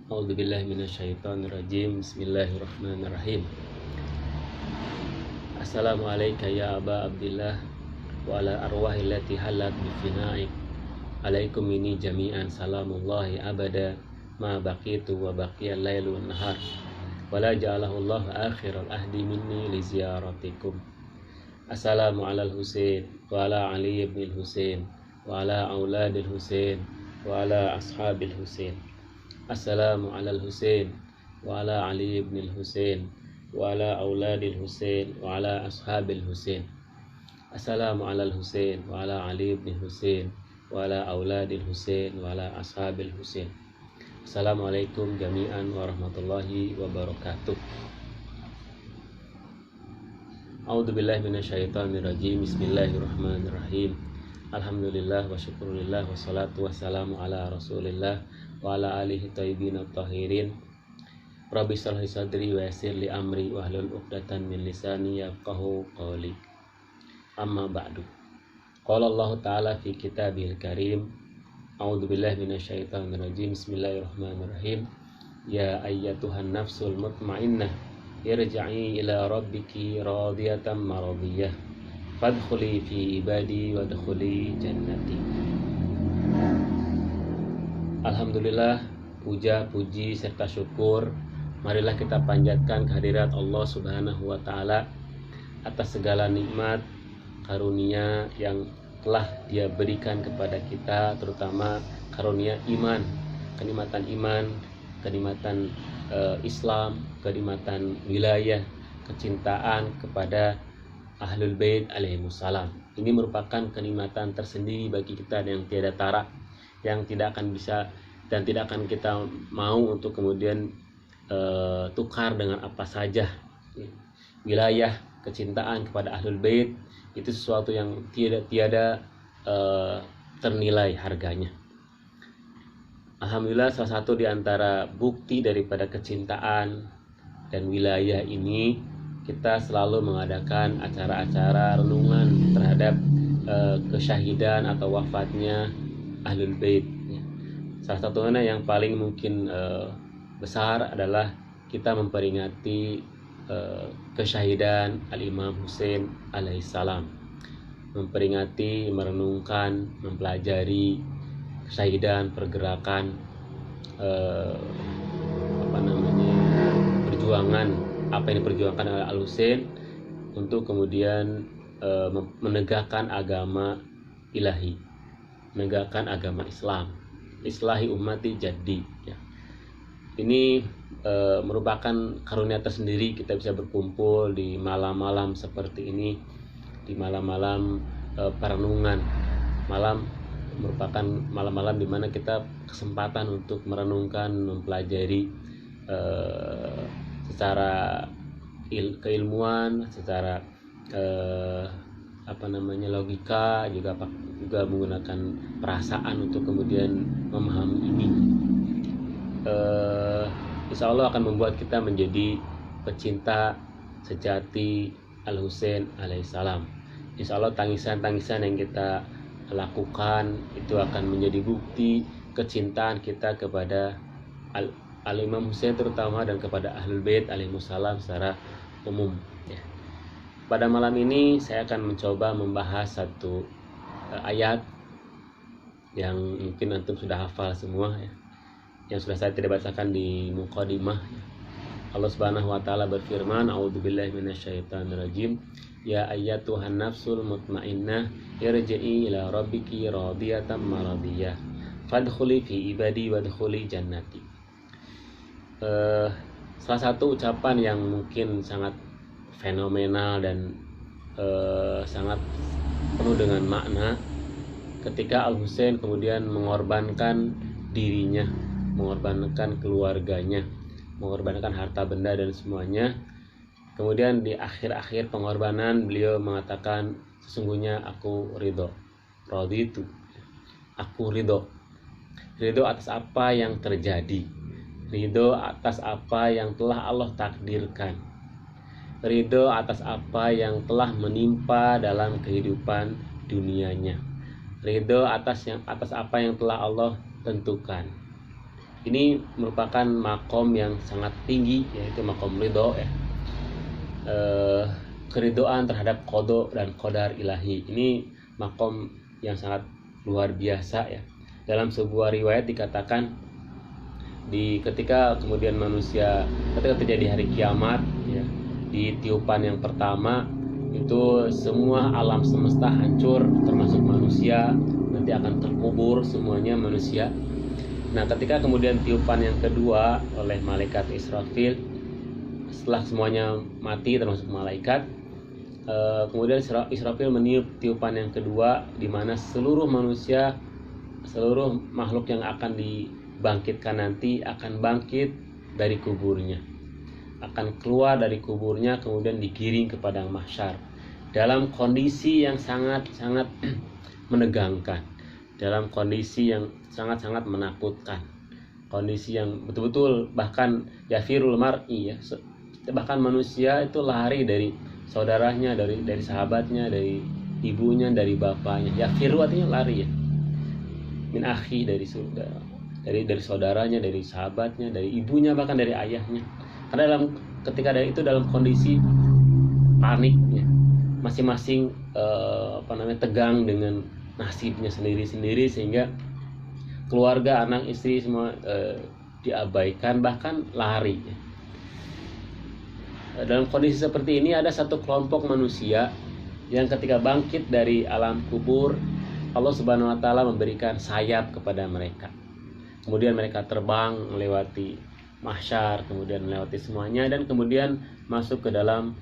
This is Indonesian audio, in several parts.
A'udzubillahi minasyaitonirrajim. Bismillahirrahmanirrahim. Assalamualaikum ya Aba Abdillah wa ala arwahil lati halat bifinaik. Alaikum ini jami'an salamullahi abada ma baqitu wa baqiyal lailu wan nahar. Wala ja'alahu Allah akhiral ahdi minni li ziyaratikum. Assalamu alal Husain wa ala Ali ibn Husain wa ala auladil Husain wa ala ashabil Husain. Assalamu alal Husain wa ala Ali ibn Husain wa ala auladil Husain wa ala ashabil Husain. Assalamu alal Husain wa ala Ali ibn Husain wa ala auladil Husain wa ala ashabil Husain. Assalamualaikum jami'an warahmatullahi wabarakatuh. A'udzubillahi minasyaitonirrajim. Bismillahirrahmanirrahim. Alhamdulillah wa syukurillah wa salatu wassalamu ala rasulillah wa ala alihi thayyibin at-tahirin. Rabbi shrah li sadri wa yassir li amri wa hlul 'uqdatam min lisani yafqahu qawli. Amma ba'du. Qala Allah Ta'ala fi kitabil karim. A'udzubillahi minasyaitonir rajim. Bismillahirrahmanirrahim. Ya ayyatuhan nafsul mutmainnah irji'i ila rabbiki radiyatan maradiyah fadkhuli fi ibadi wadkhuli jannati. Alhamdulillah, puja, puji, serta syukur marilah kita panjatkan kehadirat Allah Subhanahu wa Ta'ala atas segala nikmat karunia yang telah Dia berikan kepada kita, terutama karunia iman, kenikmatan iman, kenikmatan Islam, kenikmatan wilayah, kecintaan kepada Ahlul Bait alaihimussalam. Ini merupakan kenikmatan tersendiri bagi kita yang tiada tara, yang tidak akan bisa dan tidak akan kita mau untuk kemudian tukar dengan apa saja. Wilayah kecintaan kepada Ahlul Bait itu sesuatu yang tiada ternilai harganya. Alhamdulillah, salah satu di antara bukti daripada kecintaan dan wilayah ini, kita selalu mengadakan acara-acara renungan terhadap kesyahidan atau wafatnya Ahlul Bait. Salah satunya yang paling mungkin besar adalah kita memperingati kesyahidan Al-Imam Husain alaihissalam, memperingati, merenungkan, mempelajari kesyahidan, pergerakan perjuangan apa yang diperjuangkan oleh Al-Husain untuk kemudian menegakkan agama ilahi, menegakkan agama Islam, islahi ummati jadi ya. Ini merupakan karunia tersendiri, kita bisa berkumpul di malam-malam seperti ini, di malam-malam perenungan. Malam merupakan malam-malam di mana kita kesempatan untuk merenungkan, mempelajari secara keilmuan, secara logika, juga menggunakan perasaan untuk kemudian memahami ini. Insya Allah akan membuat kita menjadi pecinta sejati Al-Husain alaihissalam. Insya Allah tangisan-tangisan yang kita lakukan itu akan menjadi bukti kecintaan kita kepada Al-Imam Husain terutama, dan kepada Ahlul Bait alaihimussalam secara umum ya. Pada malam ini saya akan mencoba membahas satu ayat yang mungkin antum sudah hafal semua ya, yang sudah saya tidak bacakan di muqaddimah ya. Allah Subhanahu wa Ta'ala berfirman, A'udzubillahi minasyaitonirrajim. Ya ayyatuhan nafsul mutmainnah irji'i ila rabbiki radiyatan maradiyah fadkhuli fi ibadi wadkhuli jannati. Salah satu ucapan yang mungkin sangat fenomenal dan sangat penuh dengan makna ketika Al-Husain kemudian mengorbankan dirinya, mengorbankan keluarganya, mengorbankan harta benda dan semuanya. Kemudian di akhir-akhir pengorbanan beliau mengatakan, sesungguhnya aku ridho, raditu, aku ridho atas apa yang terjadi, ridho atas apa yang telah Allah takdirkan, ridho atas apa yang telah menimpa dalam kehidupan dunianya, ridho atas apa yang telah Allah tentukan. ini merupakan makom yang sangat tinggi, yaitu makom ridho ya. Keridoan terhadap qada dan qadar ilahi. Ini makom yang sangat luar biasa ya. Dalam sebuah riwayat dikatakan ketika kemudian manusia, ketika terjadi hari kiamat ya, di tiupan yang pertama itu semua alam semesta hancur termasuk manusia, nanti akan terkubur semuanya manusia. Nah, ketika kemudian tiupan yang kedua oleh malaikat Israfil, setelah semuanya mati termasuk malaikat, kemudian Israfil meniup tiupan yang kedua, di mana seluruh manusia, seluruh makhluk yang akan dibangkitkan nanti akan bangkit dari kuburnya, akan keluar dari kuburnya, kemudian digiring ke padang mahsyar dalam kondisi yang sangat-sangat menegangkan, dalam kondisi yang sangat-sangat menakutkan, kondisi yang betul-betul bahkan yafirul mar'i ya, bahkan manusia itu lari dari saudaranya, dari sahabatnya, dari ibunya, dari bapaknya. Yafiru artinya lari ya, min akhi, dari saudaranya, dari sahabatnya, dari ibunya, bahkan dari ayahnya. Karena ketika dalam kondisi panik ya, masing-masing tegang dengan nasibnya sendiri-sendiri, sehingga keluarga, anak, istri semua diabaikan, bahkan lari ya. Dalam kondisi seperti ini ada satu kelompok manusia yang ketika bangkit dari alam kubur, Allah Subhanahu wa taala memberikan sayap kepada mereka. Kemudian mereka terbang melewati mahsyar, kemudian melewati semuanya, dan kemudian masuk ke dalam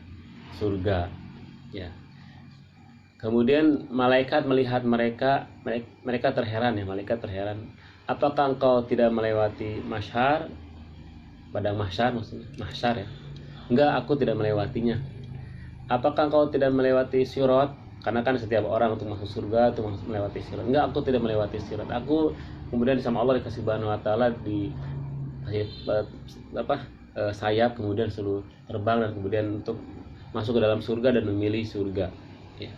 surga ya. Kemudian malaikat melihat mereka terheran ya, malaikat terheran, apakah engkau tidak melewati mahsyar, padang mahsyar maksudnya, mahsyar ya? Enggak, aku tidak melewatinya. Apakah engkau tidak melewati sirat? Karena kan setiap orang untuk masuk surga itu melewati sirat. Enggak, aku tidak melewati sirat. Aku kemudian sama Allah dikasih Subhanahu wa taala sayap, kemudian seluruh terbang, dan kemudian untuk masuk ke dalam surga dan memilih surga ya.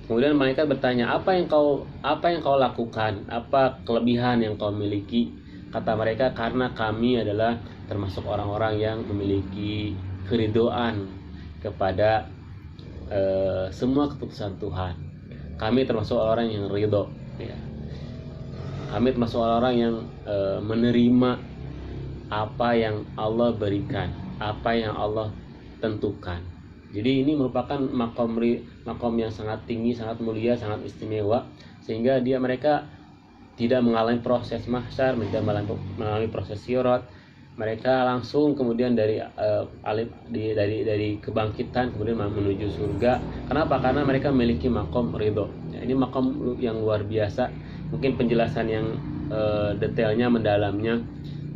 Kemudian malaikat bertanya, apa yang kau lakukan, apa kelebihan yang kau miliki? Kata mereka, karena kami adalah termasuk orang-orang yang memiliki keridoan kepada semua keputusan Tuhan. Kami termasuk orang yang ridho ya. Kami termasuk orang yang menerima apa yang Allah berikan, apa yang Allah tentukan. Jadi ini merupakan makom yang sangat tinggi, sangat mulia, sangat istimewa, sehingga mereka tidak mengalami proses mahsyar, tidak mengalami proses sirat. Mereka langsung kemudian dari kebangkitan kemudian menuju surga. Kenapa? Karena mereka memiliki makom ridho ya, ini makom yang luar biasa. Mungkin penjelasan yang detailnya, mendalamnya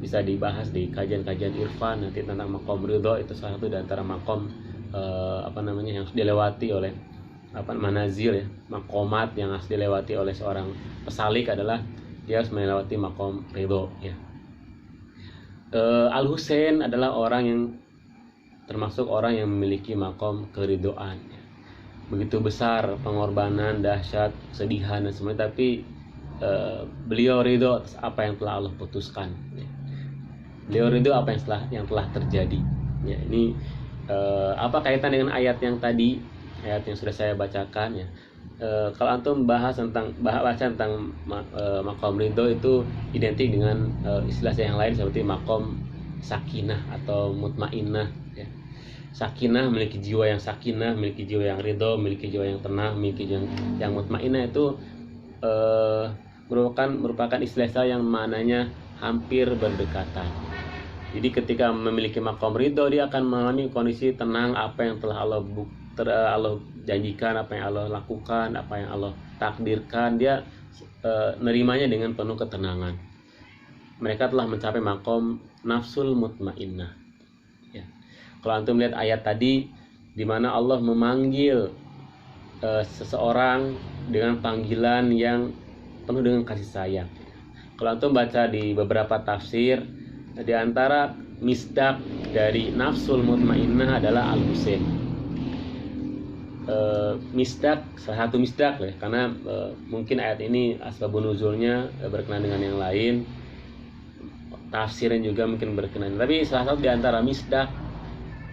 bisa dibahas di kajian-kajian irfan nanti tentang makom ridho. Itu salah satu di antara makom yang harus dilewati oleh manazil ya, makomat yang harus dilewati oleh seorang pesalik adalah dia harus melewati makom ridho ya. Al-Husain adalah orang yang termasuk orang yang memiliki makom keridhoan ya. Begitu besar pengorbanan, dahsyat, kesedihan dan semuanya, tapi beliau ridho atas apa yang telah Allah putuskan ya. Beliau ridho apa yang telah terjadi ya. Ini apa kaitan dengan ayat yang tadi, ayat yang sudah saya bacakan ya. Kalau antum baca tentang makom ridho, itu identik dengan istilah yang lain seperti makom sakinah atau mutmainnah ya. Sakinah, memiliki jiwa yang sakinah, memiliki jiwa yang ridho, memiliki jiwa yang tenang, memiliki yang mutmainnah. Itu merupakan istilah yang maknanya hampir berdekatan. Jadi ketika memiliki makom ridho, dia akan mengalami kondisi tenang, apa yang telah Allah janjikan, apa yang Allah lakukan, apa yang Allah takdirkan, dia nerimanya dengan penuh ketenangan. Mereka telah mencapai makom nafsul mutmainnah ya. Kalau antum lihat ayat tadi, di mana Allah memanggil seseorang dengan panggilan yang penuh dengan kasih sayang. Kalau antum baca di beberapa tafsir, di antara misdak dari nafsul mutmainnah adalah Al-Husain. Salah satu misdak ya, karena mungkin ayat ini asbabun nuzulnya berkenaan dengan yang lain. tafsirnya juga mungkin berkenaan. Tapi salah satu di antara misdak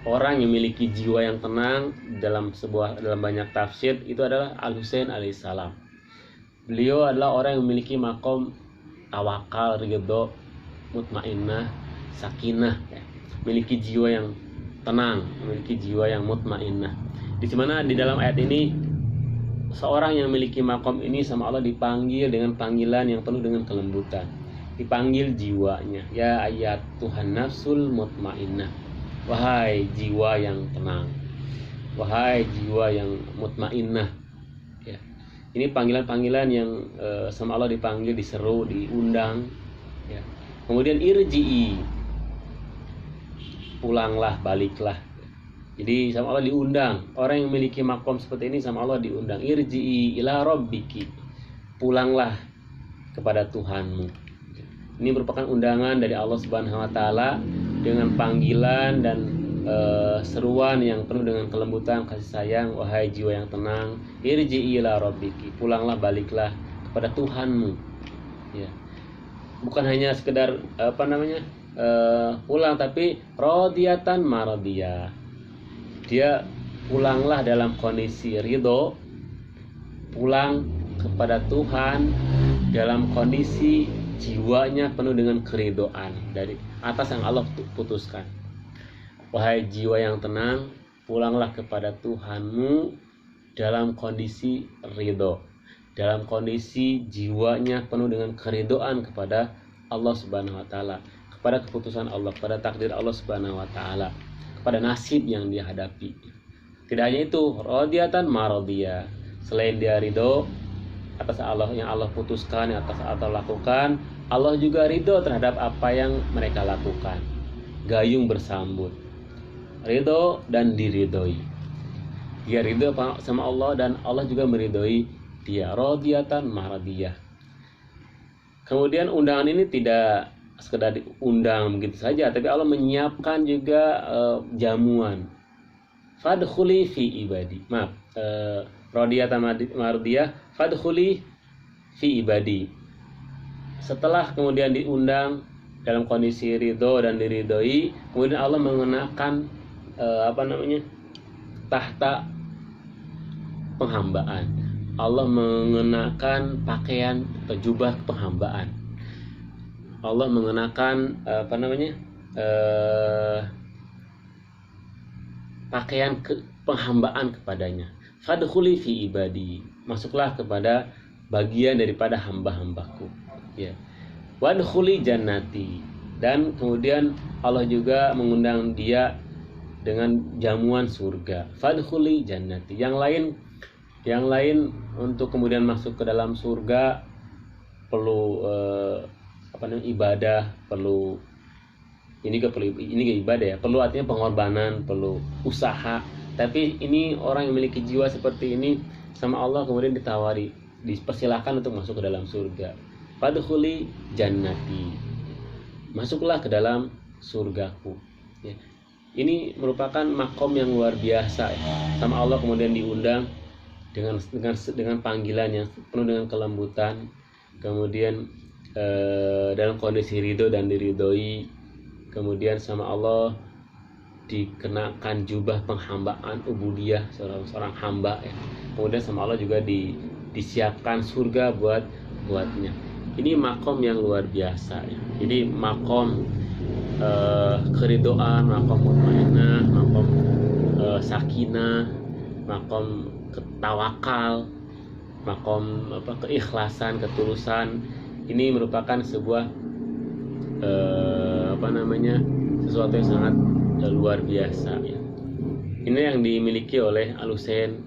orang yang memiliki jiwa yang tenang dalam banyak tafsir itu adalah Al-Husain alaihissalam. Beliau adalah orang yang memiliki makom tawakal, ridho, mutmainnah, sakinah, ya. Memiliki jiwa yang tenang, memiliki jiwa yang mutmainnah. Di mana di dalam ayat ini seorang yang memiliki makom ini sama Allah dipanggil dengan panggilan yang penuh dengan kelembutan. Dipanggil jiwanya, ya ayat Tuhan nafsul mutmainnah, wahai jiwa yang tenang, wahai jiwa yang mutmainnah. Ya. Ini panggilan-panggilan yang sama Allah dipanggil, diseru, diundang. Ya. Kemudian irji'i, pulanglah, baliklah. Jadi sama Allah diundang. Orang yang memiliki makom seperti ini sama Allah diundang. Irji'i ila rabbiki, pulanglah kepada Tuhanmu. Ini merupakan undangan dari Allah Subhanahu wa taala dengan panggilan dan seruan yang penuh dengan kelembutan, kasih sayang. Wahai jiwa yang tenang, irji'i ila rabbiki, pulanglah, baliklah kepada Tuhanmu. Ya. Bukan hanya sekedar pulang, tapi radiyatan maradiyah. Dia pulanglah dalam kondisi ridho, pulang kepada Tuhan dalam kondisi jiwanya penuh dengan keridhaan dari atas yang Allah putuskan. Wahai jiwa yang tenang, pulanglah kepada Tuhanmu dalam kondisi ridho, dalam kondisi jiwanya penuh dengan keridhaan kepada Allah Subhanahu wa taala, kepada keputusan Allah, kepada takdir Allah Subhanahu wa taala, kepada nasib yang dia hadapi. Tidak hanya itu, radiyatan maradiyah. Selain dia ridho atas Allah yang Allah putuskan, yang atas Allah lakukan, Allah juga ridho terhadap apa yang mereka lakukan. Gayung bersambut, ridho dan diridhoi. Dia ridho sama Allah dan Allah juga meridhoi dia. Radiyatan maradiyah. Kemudian undangan ini tidak sekedar diundang begitu saja, tapi Allah menyiapkan juga jamuan. Fadkhuli fi ibadi. Radiyatan maradiyah, fadkhuli fi ibadi. Setelah kemudian diundang dalam kondisi ridho dan diridhoi, kemudian Allah mengenakan tahta penghambaan. Allah mengenakan pakaian atau jubah penghambaan. Allah mengenakan pakaian penghambaan kepadanya. Fadkhuli fi ibadi, masuklah kepada bagian daripada hamba-hambaku. Ya. Wadkhuli jannati, dan kemudian Allah juga mengundang dia dengan jamuan surga. Fadkhuli jannati. Yang lain untuk kemudian masuk ke dalam surga perlu ibadah, perlu ibadah ya, perlu artinya pengorbanan, perlu usaha. Tapi ini orang yang memiliki jiwa seperti ini sama Allah kemudian ditawari, dipersilahkan untuk masuk ke dalam surga. Fadkhuli jannati, masuklah ke dalam surgaku. Ya. Ini merupakan makom yang luar biasa ya. Sama Allah kemudian diundang dengan panggilan yang penuh dengan kelembutan, kemudian dalam kondisi ridho dan diridhoi, kemudian sama Allah dikenakan jubah penghambaan, ubudiyah, seorang hamba ya. Kemudian sama Allah juga disiapkan surga buatnya. Ini makom yang luar biasa ya. Jadi makom keridoan, makom mutmainnah, makom sakinah, makom tawakal, makom keikhlasan, ketulusan. Ini merupakan sebuah sesuatu yang sangat luar biasa ya. Ini yang dimiliki oleh Al-Husain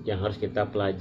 yang harus kita pelajari.